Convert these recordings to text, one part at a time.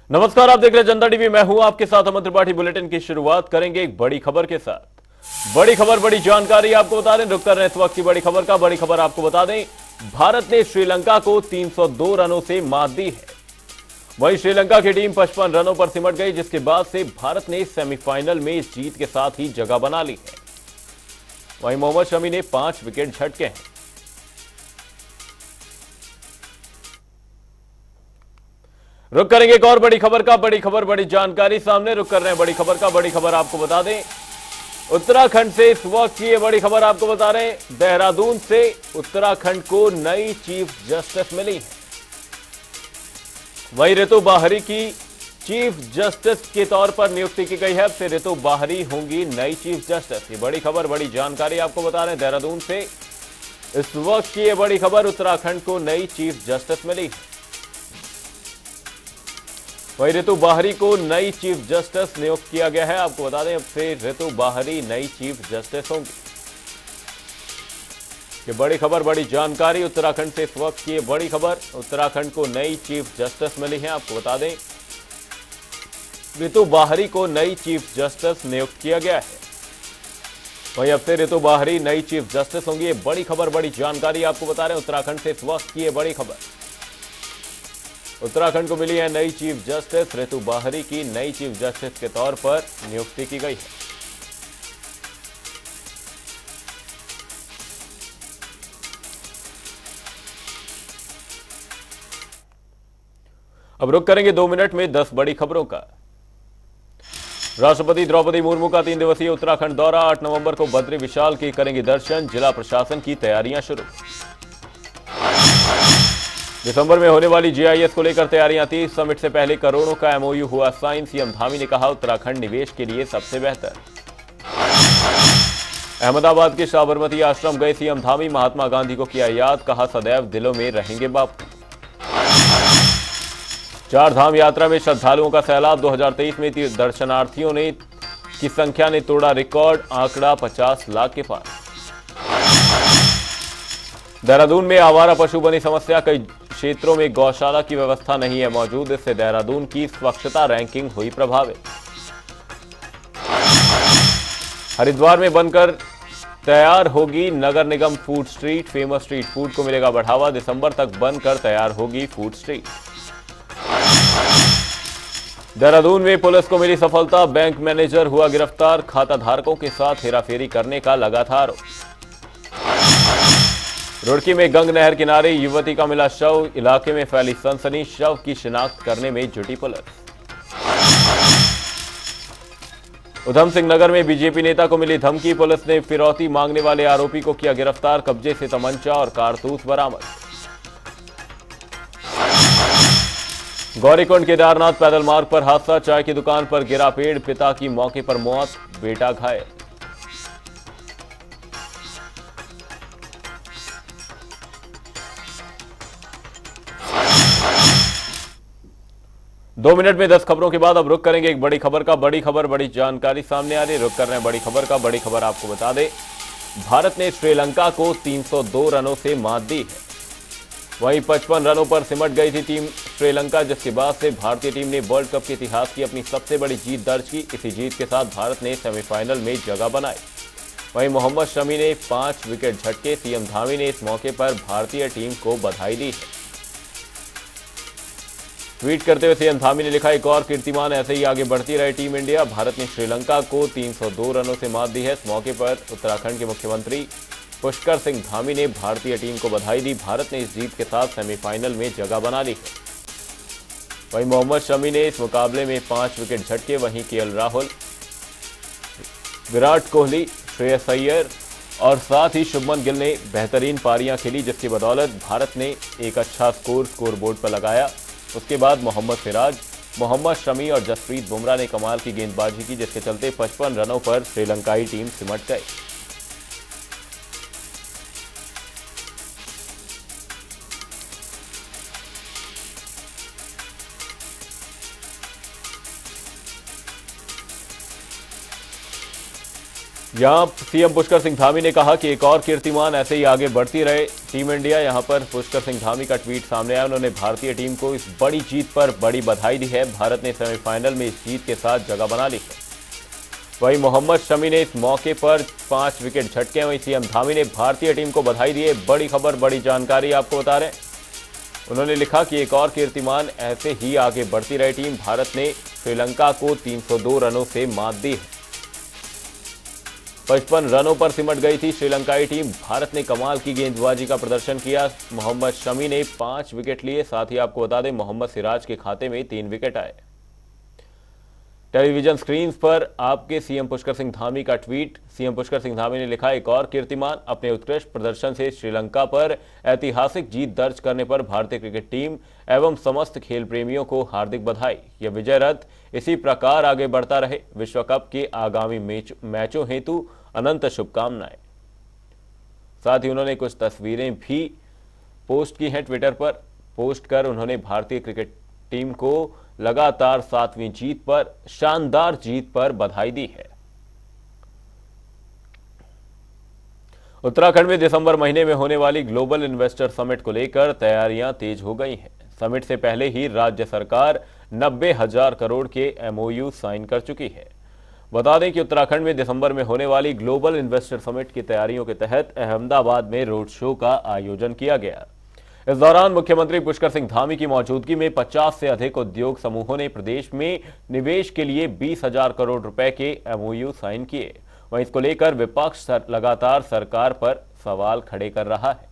नमस्कार, आप देख रहे हैं जनता टीवी। मैं हूं आपके साथ अमन त्रिपाठी। बुलेटिन की शुरुआत करेंगे एक बड़ी खबर के साथ। बड़ी खबर, बड़ी जानकारी आपको बता दें। रुक कर रहे हैं इस वक्त की बड़ी खबर का। बड़ी खबर आपको बता दें, भारत ने श्रीलंका को 302 रनों से मात दी है। वहीं श्रीलंका की टीम 55 रनों पर सिमट गई, जिसके बाद से भारत ने सेमीफाइनल में इस जीत के साथ ही जगह बना ली है। वहीं मोहम्मद शमी ने 5 विकेट झटके हैं। रुक करेंगे एक और बड़ी खबर का। बड़ी खबर, बड़ी जानकारी सामने। रुक कर रहे हैं बड़ी खबर का। बड़ी खबर आपको बता दें, उत्तराखंड से इस वक्त की ये बड़ी खबर आपको बता रहे हैं। देहरादून से उत्तराखंड को नई चीफ जस्टिस मिली है। वहीं रितु बाहरी की चीफ जस्टिस के तौर पर नियुक्ति की गई है। अब से रितु बाहरी होंगी नई चीफ जस्टिस। ये बड़ी खबर, बड़ी जानकारी आपको बता रहे हैं। देहरादून से इस वक्त की ये बड़ी खबर, उत्तराखंड को नई चीफ जस्टिस मिली है। वहीं रितु बाहरी को नई चीफ जस्टिस नियुक्त किया गया है। आपको बता दें, अब से रितु बाहरी नई चीफ जस्टिस होंगी। ये बड़ी खबर, बड़ी जानकारी उत्तराखंड से इस वक्त की ये बड़ी खबर, उत्तराखंड को नई चीफ जस्टिस मिली है। आपको बता दें, रितु बाहरी को नई चीफ जस्टिस नियुक्त किया गया है। वहीं अब से रितु बाहरी नई चीफ जस्टिस होंगी। ये बड़ी खबर, बड़ी जानकारी आपको बता रहे हैं। उत्तराखंड से इस वक्त की ये बड़ी खबर, उत्तराखंड को मिली है नई चीफ जस्टिस। रितु बाहरी की नई चीफ जस्टिस के तौर पर नियुक्ति की गई है। अब रुक करेंगे 2 मिनट में 10 बड़ी खबरों का। राष्ट्रपति द्रौपदी मुर्मू का 3 दिवसीय उत्तराखंड दौरा। 8 नवंबर को बद्री विशाल के करेंगे दर्शन। जिला प्रशासन की तैयारियां शुरू। दिसंबर में होने वाली जीआईएस को लेकर तैयारियां तेज। समिट से पहले करोड़ों का एमओयू हुआ साइन। सीएम धामी ने कहा, उत्तराखंड निवेश के लिए सबसे बेहतर। अहमदाबाद के साबरमती आश्रम गए सीएम धामी। महात्मा गांधी को किया याद। कहा, सदैव दिलों में रहेंगे बापू। 4 धाम यात्रा में श्रद्धालुओं का सैलाब। 2023 में दर्शनार्थियों की संख्या ने तोड़ा रिकॉर्ड। आंकड़ा 50 लाख के पार। देहरादून में आवारा पशु बनी समस्या। कई क्षेत्रों में गौशाला की व्यवस्था नहीं है मौजूद। इससे देहरादून की स्वच्छता रैंकिंग हुई प्रभावित। हरिद्वार में बनकर तैयार होगी नगर निगम food street. Famous street food को मिलेगा बढ़ावा। दिसंबर तक बनकर तैयार होगी फूड स्ट्रीट। देहरादून में पुलिस को मिली सफलता। बैंक मैनेजर हुआ गिरफ्तार। खाता धारकों के साथ हेराफेरी करने का लगा था आरोप। रुड़की में गंग नहर किनारे युवती का मिला शव। इलाके में फैली सनसनी। शव की शिनाख्त करने में जुटी पुलिस। उधम सिंह नगर में बीजेपी नेता को मिली धमकी। पुलिस ने फिरौती मांगने वाले आरोपी को किया गिरफ्तार। कब्जे से तमंचा और कारतूस बरामद। गौरीकुंड केदारनाथ पैदल मार्ग पर हादसा। चाय की दुकान पर गिरा पेड़। पिता की मौके पर मौत, बेटा घायल। दो मिनट में 10 खबरों के बाद अब रुक करेंगे एक बड़ी खबर का। बड़ी खबर, बड़ी जानकारी सामने आ रही है। रुक कर रहे हैं बड़ी खबर का। बड़ी खबर आपको बता दें, भारत ने श्रीलंका को 302 रनों से मात दी है। वहीं 55 रनों पर सिमट गई थी टीम श्रीलंका, जिसके बाद से भारतीय टीम ने वर्ल्ड कप के इतिहास की अपनी सबसे बड़ी जीत दर्ज की। इसी जीत के साथ भारत ने सेमीफाइनल में जगह बनाई। वहीं मोहम्मद शमी ने 5 विकेट झटके। सीएम धामी ने इस मौके पर भारतीय टीम को बधाई दी है। ट्वीट करते हुए सीएम धामी ने लिखा, एक और कीर्तिमान ऐसे ही आगे बढ़ती रहे टीम इंडिया। भारत ने श्रीलंका को 302 रनों से मात दी है। इस मौके पर उत्तराखंड के मुख्यमंत्री पुष्कर सिंह धामी ने भारतीय टीम को बधाई दी। भारत ने इस जीत के साथ सेमीफाइनल में जगह बना ली है। वहीं मोहम्मद शमी ने इस मुकाबले में 5 विकेट झटके। वहीं केएल राहुल, विराट कोहली, श्रेयस अय्यर और साथ ही शुभमन गिल ने बेहतरीन पारियां खेली, जिसकी बदौलत भारत ने एक अच्छा स्कोर बोर्ड पर लगाया। उसके बाद मोहम्मद सिराज, मोहम्मद शमी और जसप्रीत बुमराह ने कमाल की गेंदबाजी की, जिसके चलते 55 रनों पर श्रीलंकाई टीम सिमट गई। यहां सीएम पुष्कर सिंह धामी ने कहा कि एक और कीर्तिमान ऐसे ही आगे बढ़ती रहे टीम इंडिया। यहां पर पुष्कर सिंह धामी का ट्वीट सामने आया। उन्होंने भारतीय टीम को इस बड़ी जीत पर बड़ी बधाई दी है। भारत ने सेमीफाइनल में इस जीत के साथ जगह बना ली है। वहीं मोहम्मद शमी ने इस मौके पर 5 विकेट झटके। वहीं सीएम धामी ने भारतीय टीम को बधाई दी है। बड़ी खबर, बड़ी जानकारी आपको बता रहे हैं। उन्होंने लिखा कि एक और कीर्तिमान ऐसे ही आगे बढ़ती रहे टीम। भारत ने श्रीलंका को 302 रनों से मात दी है। 55 रनों पर सिमट गई थी श्रीलंकाई टीम। भारत ने कमाल की गेंदबाजी का प्रदर्शन किया। मोहम्मद शमी ने 5 विकेट लिए। साथ ही आपको बता दें मोहम्मद सिराज के खाते में 3 विकेट आए। टेलीविजन स्क्रीन पर आपके सीएम पुष्कर सिंह धामी का ट्वीट। सीएम पुष्कर सिंह धामी ने लिखा, एक और कीर्तिमान, अपने उत्कृष्ट प्रदर्शन से श्रीलंका पर ऐतिहासिक जीत दर्ज करने पर भारतीय क्रिकेट टीम एवं समस्त खेल प्रेमियों को हार्दिक बधाई। यह विजय रथ इसी प्रकार आगे बढ़ता रहे। विश्व कप के आगामी मैचों हेतु अनंत शुभकामनाएं। साथ ही उन्होंने कुछ तस्वीरें भी पोस्ट की हैं ट्विटर पर। पोस्ट कर उन्होंने भारतीय क्रिकेट टीम को लगातार 7वीं जीत पर, शानदार जीत पर बधाई दी है। उत्तराखंड में दिसंबर महीने में होने वाली ग्लोबल इन्वेस्टर समिट को लेकर तैयारियां तेज हो गई हैं। समिट से पहले ही राज्य सरकार 90,000 करोड़ के एमओयू साइन कर चुकी है। बता दें कि उत्तराखंड में दिसंबर में होने वाली ग्लोबल इन्वेस्टर समिट की तैयारियों के तहत अहमदाबाद में रोड शो का आयोजन किया गया। इस दौरान मुख्यमंत्री पुष्कर सिंह धामी की मौजूदगी में 50 से अधिक उद्योग समूहों ने प्रदेश में निवेश के लिए 20,000 करोड़ रुपए के एमओयू साइन किए। वहीं इसको लेकर विपक्ष लगातार सरकार पर सवाल खड़े कर रहा है।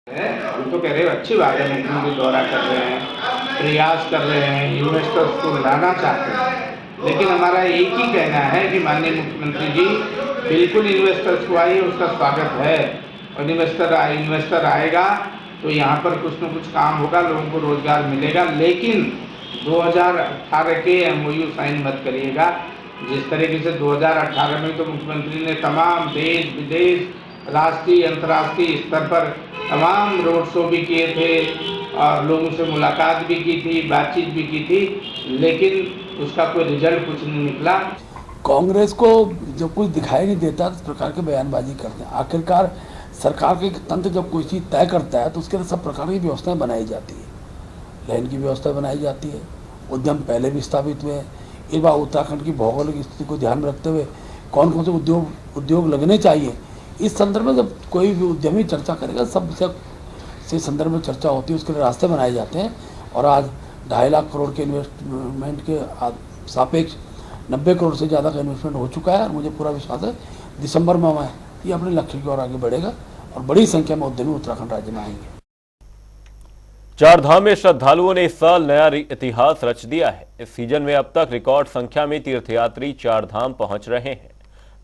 हम तो कह रहे हैं अच्छी बात है, मुख्यमंत्री दौरा कर रहे हैं, प्रयास कर रहे हैं, इन्वेस्टर्स को लाना चाहते हैं। लेकिन हमारा एक ही कहना है कि माननीय मुख्यमंत्री जी बिल्कुल इन्वेस्टर्स को आइए, उसका स्वागत है। और इन्वेस्टर आएगा तो यहाँ पर कुछ न कुछ काम होगा, लोगों को रोजगार मिलेगा। लेकिन 2018 के एमओयू साइन मत करिएगा। जिस तरीके से 2018 में तो मुख्यमंत्री ने तमाम देश विदेश, राष्ट्रीय अंतर्राष्ट्रीय स्तर पर तमाम रोड शो भी किए थे और लोगों से मुलाकात भी की थी, बातचीत भी की थी, लेकिन उसका कोई रिजल्ट कुछ नहीं निकला। कांग्रेस को जब कुछ दिखाई नहीं देता तो इस प्रकार की बयानबाजी करते हैं। आखिरकार सरकार के तंत्र जब कोई चीज़ तय करता है तो उसके लिए सब प्रकार की व्यवस्थाएं बनाई जाती है। लाइन की व्यवस्था बनाई जाती है। उद्यम पहले भी स्थापित हुए हैं। इस बार उत्तराखंड की भौगोलिक स्थिति को ध्यान में रखते हुए कौन कौन से उद्योग लगने चाहिए, इस संदर्भ में जब कोई भी उद्यमी चर्चा करेगा, सब से संदर्भ में चर्चा होती है, उसके लिए रास्ते बनाए जाते हैं। और आज 2.5 लाख करोड़ के इन्वेस्टमेंट के सापेक्ष 90 करोड़ से ज़्यादा का इन्वेस्टमेंट हो चुका है। और मुझे पूरा विश्वास है दिसंबर में ये अपने लक्ष्य की ओर आगे बढ़ेगा और बड़ी संख्या में उद्यमी उत्तराखंड राज्य में आएंगे। चारधाम में श्रद्धालुओं ने इस साल नया इतिहास रच दिया है। इस सीजन में अब तक रिकॉर्ड संख्या में तीर्थयात्री चारधाम पहुंच रहे हैं।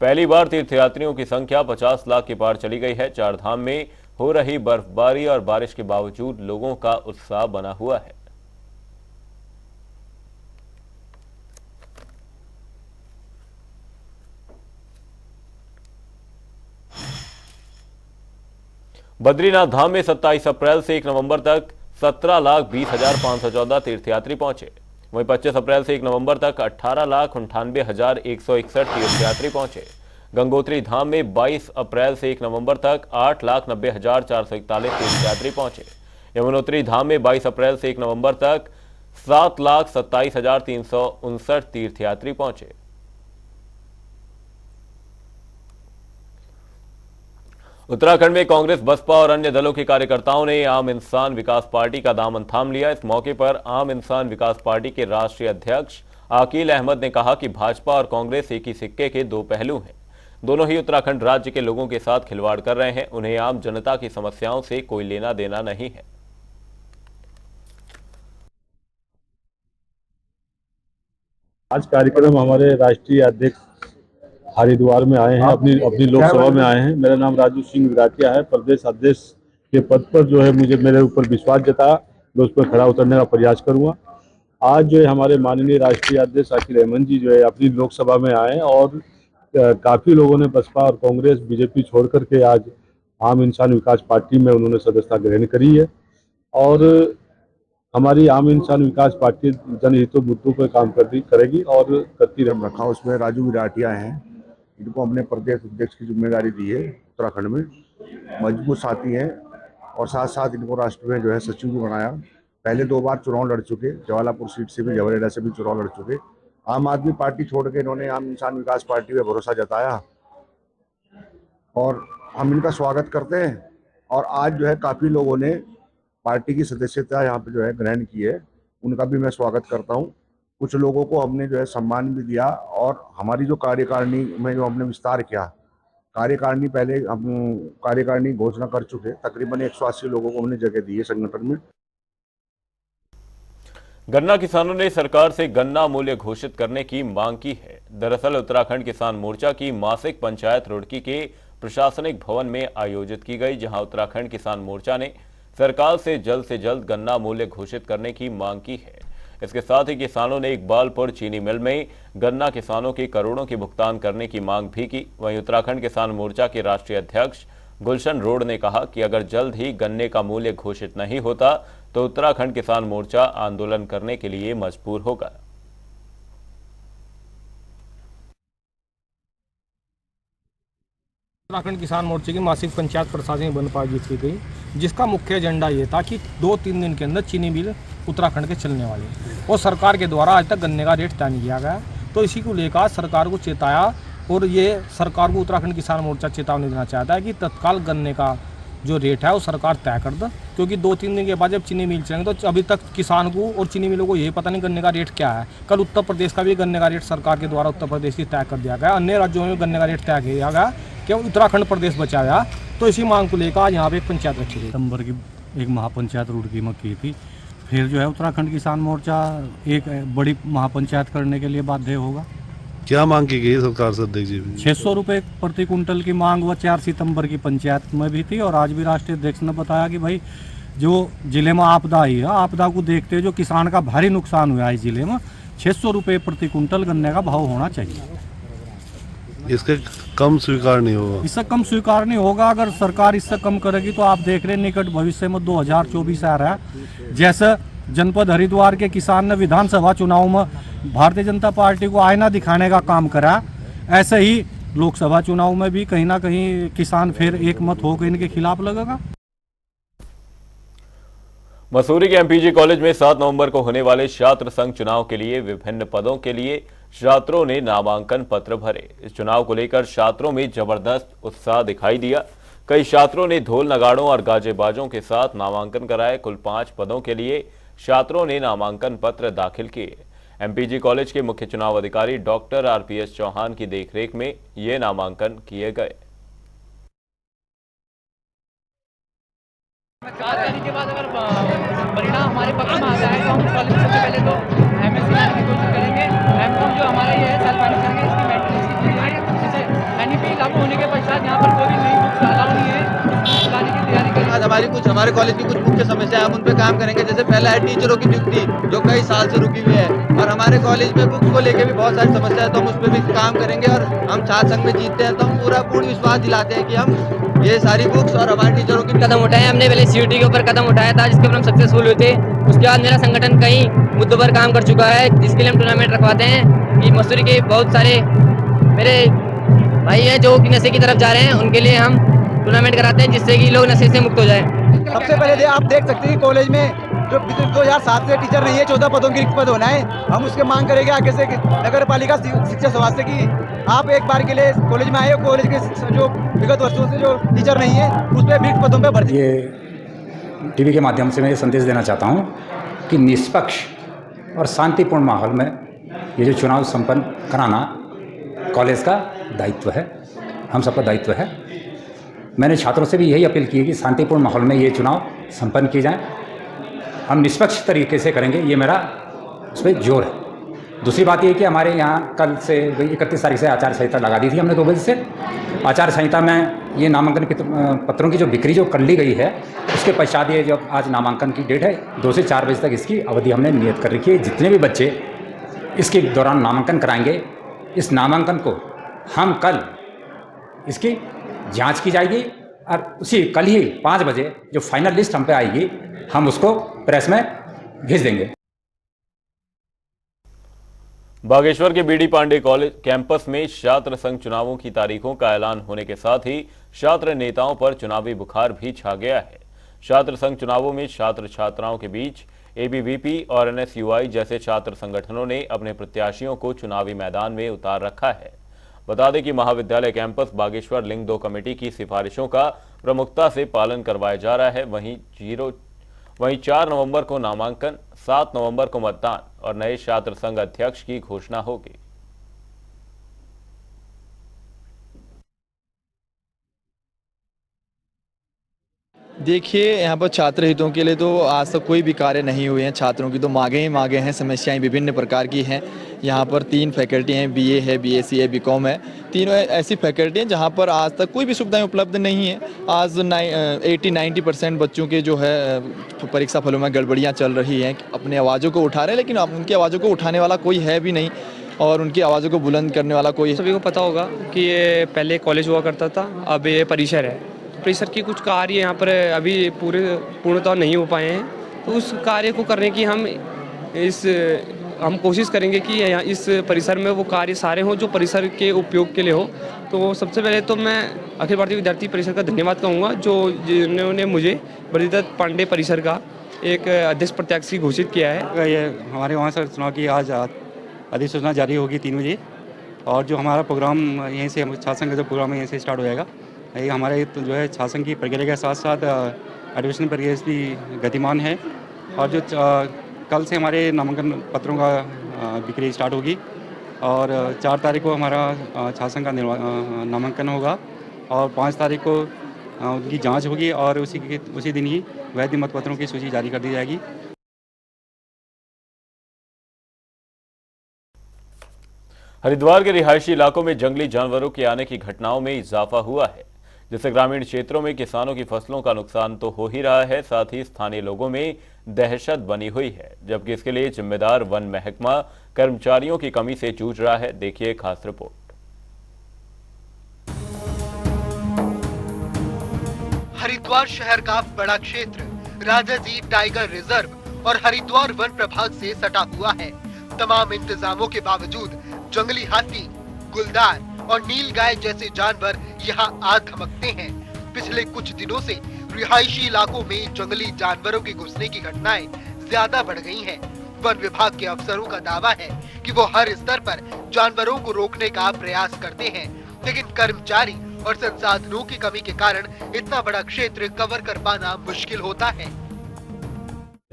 पहली बार तीर्थयात्रियों की संख्या 50 लाख के पार चली गई है। चारधाम में हो रही बर्फबारी और बारिश के बावजूद लोगों का उत्साह बना हुआ है। बद्रीनाथ धाम में 27 अप्रैल से 1 नवंबर तक 17,20,514 तीर्थयात्री पहुंचे। वहीं 25 अप्रैल से 1 नवंबर तक 18,98,161 तीर्थयात्री पहुंचे। गंगोत्री धाम में 22 अप्रैल से 1 नवंबर तक 8,90,441 तीर्थयात्री पहुंचे। यमुनोत्री धाम में 22 अप्रैल से 1 नवंबर तक 7,27,359 तीर्थयात्री पहुंचे। उत्तराखंड में कांग्रेस, बसपा और अन्य दलों के कार्यकर्ताओं ने आम इंसान विकास पार्टी का दामन थाम लिया। इस मौके पर आम इंसान विकास पार्टी के राष्ट्रीय अध्यक्ष आकील अहमद ने कहा कि भाजपा और कांग्रेस एक ही सिक्के के दो पहलू हैं। दोनों ही उत्तराखंड राज्य के लोगों के साथ खिलवाड़ कर रहे हैं। उन्हें आम जनता की समस्याओं से कोई लेना देना नहीं है। आज कार्यक्रम हमारे राष्ट्रीय अध्यक्ष हरिद्वार में आए हैं, अपनी लोकसभा में आए हैं। मेरा नाम राजू सिंह विराटिया है। प्रदेश अध्यक्ष के पद पर जो है मुझे मेरे ऊपर विश्वास जताया, मैं उस पर खड़ा उतरने का प्रयास करूंगा। आज जो है हमारे माननीय राष्ट्रीय अध्यक्ष आकील अहमद जी जो है अपनी लोकसभा में आए और काफ़ी लोगों ने बसपा और कांग्रेस बीजेपी छोड़ करके आज आम इंसान विकास पार्टी में उन्होंने सदस्यता ग्रहण करी है। और हमारी आम इंसान विकास पार्टी जनहितों मुद्दों पर काम करेगी और करती हम रखा उसमें राजू विराटिया हैं, इनको हमने प्रदेश अध्यक्ष की जिम्मेदारी दी है। उत्तराखंड में मजबूत साथी हैं और साथ साथ इनको राष्ट्र में जो है सचिव भी बनाया। पहले 2 बार चुनाव लड़ चुके, जवालापुर सीट से भी, जवरेडा से भी चुनाव लड़ चुके। आम आदमी पार्टी छोड़ के इन्होंने आम इंसान विकास पार्टी पे भरोसा जताया और हम इनका स्वागत करते हैं। और आज जो है काफ़ी लोगों ने पार्टी की सदस्यता यहाँ पे जो है ग्रहण की है, उनका भी मैं स्वागत करता हूँ। कुछ लोगों को हमने जो है सम्मान भी दिया और हमारी जो कार्यकारिणी में जो हमने विस्तार किया, कार्यकारिणी पहले हम कार्यकारिणी घोषणा कर चुके, तकरीबन 180 लोगों को हमने जगह दी है संगठन में। गन्ना किसानों ने सरकार से गन्ना मूल्य घोषित करने की मांग की है। दरअसल उत्तराखंड किसान मोर्चा की मासिक पंचायत रुड़की के प्रशासनिक भवन में आयोजित की गई, जहां उत्तराखंड किसान मोर्चा ने सरकार से जल्द गन्ना मूल्य घोषित करने की मांग की है। इसके साथ ही किसानों ने इकबालपुर चीनी मिल में गन्ना किसानों के करोड़ों की भुगतान करने की मांग भी की। वहीं उत्तराखंड किसान मोर्चा के राष्ट्रीय अध्यक्ष गुलशन रोड ने कहा कि अगर जल्द ही गन्ने का मूल्य घोषित नहीं होता तो उत्तराखंड किसान मोर्चा आंदोलन करने के लिए मजबूर होगा। उत्तराखंड किसान मोर्चे की मासिक पंचायत प्रशासनिक भवन आयोजित की गई, जिसका मुख्य एजेंडा ये था कि 2-3 दिन के अंदर चीनी मिल उत्तराखंड के चलने वाले और सरकार के द्वारा आज तक गन्ने का रेट तय नहीं किया गया। तो इसी को लेकर सरकार को चेताया और ये सरकार को उत्तराखंड किसान मोर्चा चेतावनी देना चाहता है कि तत्काल गन्ने का जो रेट है वो सरकार तय कर दे, क्योंकि 2-3 दिन के बाद जब चीनी मिल चलेंगे तो अभी तक किसान को और चीनी मिलों को ये पता नहीं गन्ने का रेट क्या है। कल उत्तर प्रदेश का भी गन्ने का रेट सरकार के द्वारा उत्तर प्रदेश की तय कर दिया गया, अन्य राज्यों में गन्ने का रेट तय किया गया, क्यों उत्तराखंड प्रदेश बचा गया। तो इसी मांग को लेकर आज यहाँ पे एक पंचायत रखी गई। सितंबर की एक महापंचायत रुड़की में की थी, फिर जो है उत्तराखंड किसान मोर्चा एक बड़ी महापंचायत करने के लिए बाध्य होगा। क्या मांग की गई सरकार से अध्यक्ष जी? 600 रुपये प्रति कुंटल की मांग वह 4 सितंबर की पंचायत में भी थी और आज भी राष्ट्रीय अध्यक्ष ने बताया कि भाई जो जिले में आपदा आई है, आपदा को देखते हुए जो किसान का भारी नुकसान हुआ है इस जिले में, 600 रुपये प्रति कुंटल गन्ने का भाव होना चाहिए। इसके कम स्वीकार नहीं होगा? इससे कम स्वीकार नहीं होगा। अगर सरकार इससे कम करेगी तो आप देख रहे हैं निकट भविष्य में 2024 आ रहा है। जैसे जनपद हरिद्वार के किसान ने विधानसभा चुनाव में भारतीय जनता पार्टी को आईना दिखाने का काम करा, ऐसे ही लोकसभा चुनाव में भी कहीं ना कहीं किसान फिर एक मत होकर इनके खिलाफ लगेगा। मसूरी के एमपीजी कॉलेज में 7 नवंबर को होने वाले छात्र संघ चुनाव के लिए विभिन्न पदों के लिए छात्रों ने नामांकन पत्र भरे। इस चुनाव को लेकर छात्रों में जबरदस्त उत्साह दिखाई दिया। कई छात्रों ने ढोल नगाड़ों और गाजे बाजों के साथ नामांकन कराए। कुल 5 पदों के लिए छात्रों ने नामांकन पत्र दाखिल किए। एमपीजी कॉलेज के मुख्य चुनाव अधिकारी डॉक्टर आरपीएस चौहान की देखरेख में ये नामांकन किए गए। के बाद अगर परिणाम हमारे पक्ष में आ जाए तो हम कॉलेज में सबसे पहले तो एमएससी लाने की कोशिश करेंगे। एमकॉम जो हमारा ये है सेल्फ फाइनेंस करेंगे, इसकी मेंटल जैसे एनईपी लागू होने के पश्चात यहाँ पर कोई भी नई बुक्स अलाउ नहीं है, लाने की तैयारी करेंगे। आज हमारे कॉलेज की कुछ मुख्य समस्या है, हम उन पर काम करेंगे। जैसे पहला है टीचरों की नियुक्ति जो कई साल से रुकी हुई है, और हमारे कॉलेज में बुक्स को लेकर भी बहुत सारी समस्या है, तो हम उस पर भी काम करेंगे। और हम छात्र संघ में जीतते हैं तो हम पूर्ण विश्वास दिलाते हैं कि हम ये सारी बुक्स और हमारे टीचरों की कदम उठाए। हमने पहले सीयूटी के ऊपर कदम उठाया था जिसके ऊपर हम सक्सेसफुल हुए थे। उसके बाद मेरा संगठन कई मुद्दों पर काम कर चुका है, जिसके लिए हम टूर्नामेंट रखवाते हैं कि मसूरी के बहुत सारे मेरे भाई हैं जो कि नशे की तरफ जा रहे हैं, उनके लिए हम टूर्नामेंट कराते हैं जिससे कि लोग नशे से मुक्त हो जाए। सबसे पहले आप देख सकते हैं कॉलेज में जो 2007 से टीचर नहीं है, 14 पदों की रिक्त पद होना है। हम उसके मांग करेंगे आगे से नगर पालिका शिक्षा सभा से कि आप एक बार के लिए कॉलेज में आए हो, कॉलेज के जो विगत वर्षों से जो टीचर नहीं है उस पर रिक्त पदों पर भर्ती। ये टीवी के माध्यम से मैं ये संदेश देना चाहता हूँ कि निष्पक्ष और शांतिपूर्ण माहौल में ये जो चुनाव संपन्न कराना कॉलेज का दायित्व है, हम सबका दायित्व है। मैंने छात्रों से भी यही अपील की है कि शांतिपूर्ण माहौल में ये चुनाव संपन्न किए जाएं। हम निष्पक्ष तरीके से करेंगे, ये मेरा उस पर जोर है। दूसरी बात ये कि हमारे यहाँ कल से 31 तारीख से आचार संहिता लगा दी थी हमने 2 बजे से। आचार संहिता में ये नामांकन पत्रों की जो बिक्री जो कर ली गई है, उसके पश्चात ये जो आज नामांकन की डेट है 2 से 4 बजे तक इसकी अवधि हमने नियत कर रखी है। जितने भी बच्चे इसके दौरान नामांकन कराएंगे, इस नामांकन को हम कल इसकी जांच की जाएगी और उसी कल ही 5 बजे जो फाइनल लिस्ट हम पे आएगी, हम उसको प्रेस में भेज देंगे। बागेश्वर के बीडी पांडे कॉलेज कैंपस में छात्र संघ चुनावों की तारीखों का ऐलान होने के साथ ही छात्र नेताओं पर चुनावी बुखार भी छा गया है। छात्र संघ चुनावों में छात्र छात्राओं के बीच एबीवीपी और एनएसयूआई जैसे छात्र संगठनों ने अपने प्रत्याशियों को चुनावी मैदान में उतार रखा है। बता दें कि महाविद्यालय कैंपस बागेश्वर लिंग 2 कमेटी की सिफारिशों का प्रमुखता से पालन करवाया जा रहा है। वहीं 4 नवंबर को नामांकन, 7 नवंबर को मतदान और नए छात्र संघ अध्यक्ष की घोषणा होगी। देखिए, यहाँ पर छात्र हितों के लिए तो आज तक कोई भी कार्य नहीं हुए हैं। छात्रों की तो मांगे ही मांगे हैं, समस्याएं विभिन्न प्रकार की हैं। यहाँ पर 3 फैकल्टी हैं, बीए है, बीएससी है, बीकॉम है। तीनों ऐसी फैकल्टी हैं जहाँ पर आज तक कोई भी सुविधाएं उपलब्ध नहीं है। आज 80-90% बच्चों के जो है परीक्षा फलों में गड़बड़ियाँ चल रही हैं। अपनी आवाज़ों को उठा रहे हैं, लेकिन उनकी आवाज़ों को उठाने वाला कोई है भी नहीं और उनकी आवाज़ों को बुलंद करने वाला कोई। सभी को पता होगा कि ये पहले कॉलेज हुआ करता था, अब ये परिसर है। परिसर की कुछ कार्य यहाँ पर अभी पूर्णतः नहीं हो पाए हैं, तो उस कार्य को करने की हम कोशिश करेंगे कि यहाँ इस परिसर में वो कार्य सारे हों जो परिसर के उपयोग के लिए हो। तो सबसे पहले तो मैं अखिल भारतीय विद्यार्थी परिषद का धन्यवाद कहूँगा जिन्होंने मुझे बद्रीदत्त पांडे परिसर का एक अध्यक्ष प्रत्याशी घोषित किया है। ये हमारे वहाँ से चुनाव की आज अधिसूचना जारी होगी 3 बजे और जो हमारा प्रोग्राम यहीं से छात्र संघ का जो प्रोग्राम है यहीं से स्टार्ट हो जाएगा। ये हमारे जो है छात्र संघ की प्रक्रिया के साथ साथ एडमिशन प्रक्रिया भी गतिमान है और जो कल से हमारे नामांकन पत्रों का बिक्री स्टार्ट होगी और 4 तारीख को हमारा छात्र संघ का नामांकन होगा और 5 तारीख को उनकी जांच होगी और उसी दिन ही वैध मतपत्रों की सूची जारी कर दी जाएगी। हरिद्वार के रिहायशी इलाकों में जंगली जानवरों के आने की घटनाओं में इजाफा हुआ है, जिससे ग्रामीण क्षेत्रों में किसानों की फसलों का नुकसान तो हो ही रहा है, साथ ही स्थानीय लोगों में दहशत बनी हुई है, जबकि इसके लिए जिम्मेदार वन महकमा कर्मचारियों की कमी से जूझ रहा है। देखिए खास रिपोर्ट। हरिद्वार शहर का बड़ा क्षेत्र राजाजी टाइगर रिजर्व और हरिद्वार वन प्रभाग से सटा हुआ है। तमाम इंतजामों के बावजूद जंगली हाथी, गुलदार और नीलगाय जैसे जानवर यहाँ आ धमकते हैं। पिछले कुछ दिनों से रिहायशी इलाकों में जंगली जानवरों के घुसने की घटनाएं ज्यादा बढ़ गई हैं। वन विभाग के अफसरों का दावा है कि वो हर स्तर पर जानवरों को रोकने का प्रयास करते हैं, लेकिन कर्मचारी और संसाधनों की कमी के कारण इतना बड़ा क्षेत्र कवर कर पाना मुश्किल होता है।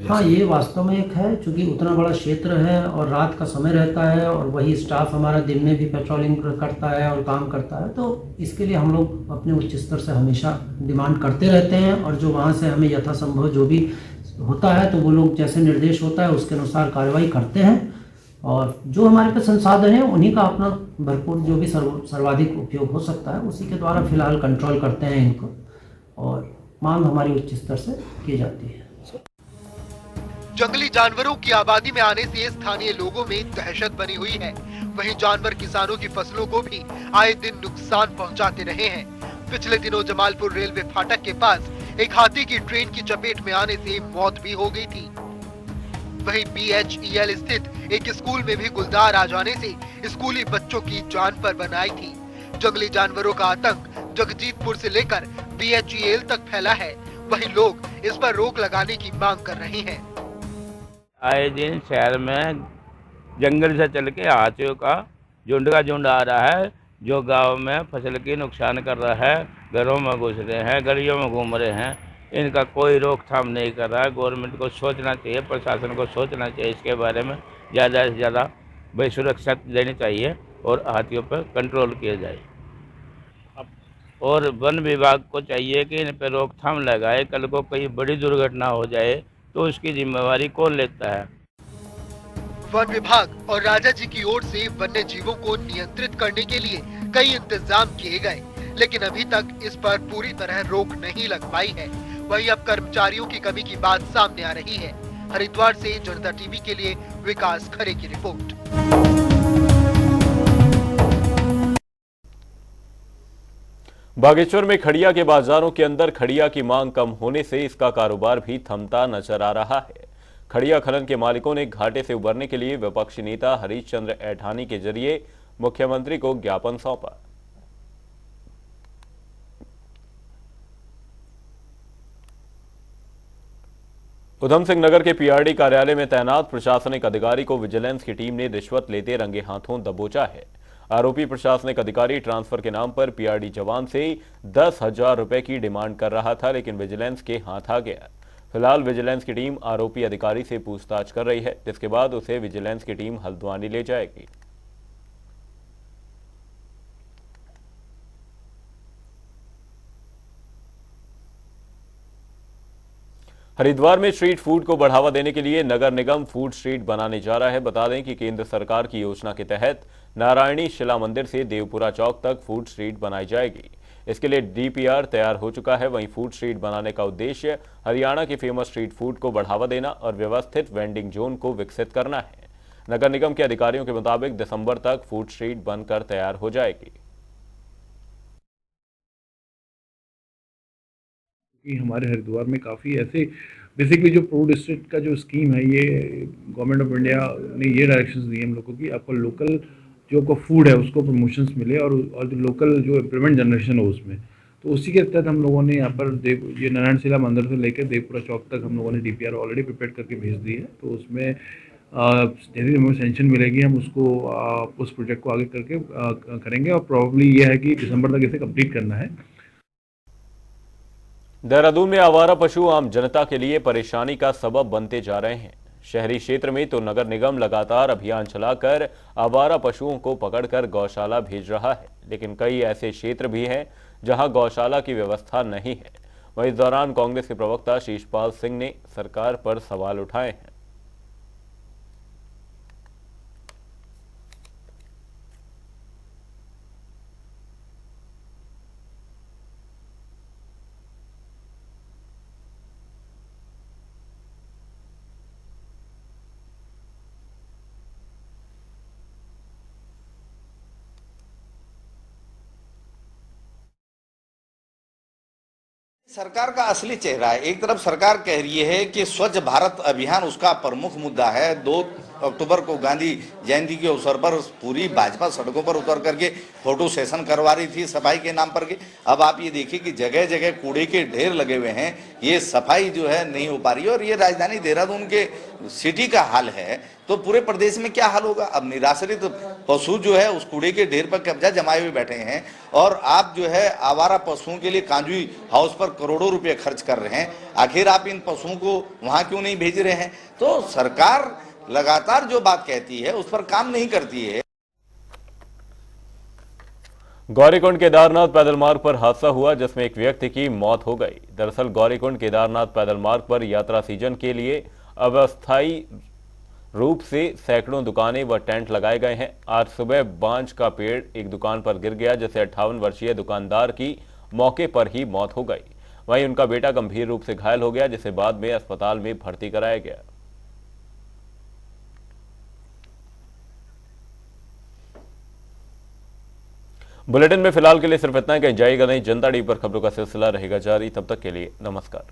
हाँ, ये वास्तव में एक है, क्योंकि उतना बड़ा क्षेत्र है और रात का समय रहता है और वही स्टाफ हमारा दिन में भी पेट्रोलिंग करता है और काम करता है, तो इसके लिए हम लोग अपने उच्च स्तर से हमेशा डिमांड करते रहते हैं और जो वहाँ से हमें यथासंभव जो भी होता है तो वो लोग जैसे निर्देश होता है उसके अनुसार कार्रवाई करते हैं और जो हमारे पास संसाधन है उन्हीं का अपना भरपूर जो भी सर्वाधिक उपयोग हो सकता है उसी के द्वारा फिलहाल कंट्रोल करते हैं इनको और मांग हमारी उच्च स्तर से की जाती है। जंगली जानवरों की आबादी में आने से स्थानीय लोगों में दहशत बनी हुई है। वहीं जानवर किसानों की फसलों को भी आए दिन नुकसान पहुंचाते रहे हैं। पिछले दिनों जमालपुर रेलवे फाटक के पास एक हाथी की ट्रेन की चपेट में आने से मौत भी हो गई थी। वहीं BHEL स्थित एक स्कूल में भी गुलदार आ जाने से स्कूली बच्चों की जान पर बन आई थी। जंगली जानवरों का आतंक जगजीतपुर से लेकर BHEL तक फैला है। वहीं लोग इस पर रोक लगाने की मांग कर रहे हैं। आए दिन शहर में जंगल से चल के हाथियों का झुंड आ रहा है, जो गांव में फसल की नुकसान कर रहा है, घरों में घुस रहे हैं, गलियों में घूम रहे हैं। इनका कोई रोकथाम नहीं कर रहा है। गवर्नमेंट को सोचना चाहिए, प्रशासन को सोचना चाहिए इसके बारे में, ज़्यादा से ज़्यादा भाई सुरक्षा देनी चाहिए और हाथियों पर कंट्रोल किया जाए। और वन विभाग को चाहिए कि इन पर रोकथाम लगाए। कल को कोई बड़ी दुर्घटना हो जाए तो उसकी जिम्मेवारी कौन लेता है? वन विभाग और राजा जी की ओर से वन्य जीवों को नियंत्रित करने के लिए कई इंतजाम किए गए, लेकिन अभी तक इस पर पूरी तरह रोक नहीं लग पाई है। वहीं अब कर्मचारियों की कमी की बात सामने आ रही है। हरिद्वार से जनता टीवी के लिए विकास खरे की रिपोर्ट। बागेश्वर में खड़िया के बाजारों के अंदर खड़िया की मांग कम होने से इसका कारोबार भी थमता नजर आ रहा है। खड़िया खनन के मालिकों ने घाटे से उबरने के लिए विपक्षी नेता हरीश चंद्र ऐठानी के जरिए मुख्यमंत्री को ज्ञापन सौंपा। उधम सिंह नगर के पीआरडी कार्यालय में तैनात प्रशासनिक अधिकारी को विजिलेंस की टीम ने रिश्वत लेते रंगे हाथों दबोचा है। आरोपी प्रशासनिक अधिकारी ट्रांसफर के नाम पर पीआरडी जवान से 10,000 रुपए की डिमांड कर रहा था, लेकिन विजिलेंस के हाथ आ गया। फिलहाल विजिलेंस की टीम आरोपी अधिकारी से पूछताछ कर रही है, जिसके बाद उसे विजिलेंस की टीम हल्द्वानी ले जाएगी। हरिद्वार में स्ट्रीट फूड को बढ़ावा देने के लिए नगर निगम फूड स्ट्रीट बनाने जा रहा है। बता दें कि केंद्र सरकार की योजना के तहत नारायणी शिला मंदिर से देवपुरा चौक तक फूड स्ट्रीट बनाई जाएगी। इसके लिए डीपीआर तैयार हो चुका है। वहीं फूड स्ट्रीट बनाने का उद्देश्य हरियाणा के फेमस स्ट्रीट फूड को बढ़ावा देना और व्यवस्थित वेंडिंग जोन को विकसित करना है। नगर निगम के अधिकारियों के मुताबिक दिसंबर तक फूड स्ट्रीट बनकर तैयार हो जाएगी। कि हमारे हरिद्वार में काफ़ी ऐसे बेसिकली जो फूड स्ट्रीट का जो स्कीम है, ये गवर्नमेंट ऑफ इंडिया ने ये डायरेक्शंस दिए हम लोग को कि आपको लोकल जो आपका फूड है उसको प्रमोशंस मिले और जो लोकल जो एम्प्लॉयमेंट जनरेशन हो उसमें, तो उसी के तहत हम लोगों ने यहाँ पर ये नारायण शिला मंदिर से लेकर देवपुरा चौक तक हम लोगों ने डीपीआर ऑलरेडी प्रिपेयर करके भेज दी है। तो उसमें जैसे हमें सेंशन मिलेगी हम उसको उस प्रोजेक्ट को आगे करके करेंगे और प्रॉब्ली ये है कि दिसंबर तक इसे कंप्लीट करना है। देहरादून में आवारा पशु आम जनता के लिए परेशानी का सबब बनते जा रहे हैं। शहरी क्षेत्र में तो नगर निगम लगातार अभियान चलाकर आवारा पशुओं को पकड़कर गौशाला भेज रहा है, लेकिन कई ऐसे क्षेत्र भी हैं जहां गौशाला की व्यवस्था नहीं है। वहीं इस दौरान कांग्रेस के प्रवक्ता शीशपाल सिंह ने सरकार पर सवाल उठाए हैं। सरकार का असली चेहरा है। एक तरफ सरकार कह रही है कि स्वच्छ भारत अभियान उसका प्रमुख मुद्दा है। 2 अक्टूबर को गांधी जयंती के अवसर पर पूरी भाजपा सड़कों पर उतर करके फोटो सेशन करवा रही थी सफाई के नाम पर के। अब आप ये देखिए कि जगह जगह कूड़े के ढेर लगे हुए हैं, ये सफाई जो है नहीं हो पा रही है। और ये राजधानी देहरादून के सिटी का हाल है तो पूरे प्रदेश में क्या हाल होगा। अब निराश्रित पशु जो है उस कूड़े के ढेर पर कब्जा जमाए हुए बैठे हैं और आप जो है आवारा पशुओं के लिए कांजुई हाउस पर करोड़ों रुपए खर्च कर रहे हैं। आखिर आप इन पशुओं को वहां क्यों नहीं भेज रहे हैं। तो सरकार लगातार जो बात कहती है उस पर काम नहीं करती है। गौरीकुंड केदारनाथ पैदल मार्ग पर हादसा हुआ जिसमें एक व्यक्ति की मौत हो गई। दरअसल गौरीकुंड केदारनाथ पैदल मार्ग पर यात्रा सीजन के लिए अस्थायी रूप से सैकड़ों दुकानें व टेंट लगाए गए हैं। आज सुबह बांज का पेड़ एक दुकान पर गिर गया जिससे 58 वर्षीय दुकानदार की मौके पर ही मौत हो गई। वहीं उनका बेटा गंभीर रूप से घायल हो गया जिसे बाद में अस्पताल में भर्ती कराया गया। बुलेटिन में फिलहाल के लिए सिर्फ इतना ही। कहीं जाइएगा नहीं। जनता टीवी पर खबरों का सिलसिला रहेगा जारी। तब तक के लिए नमस्कार।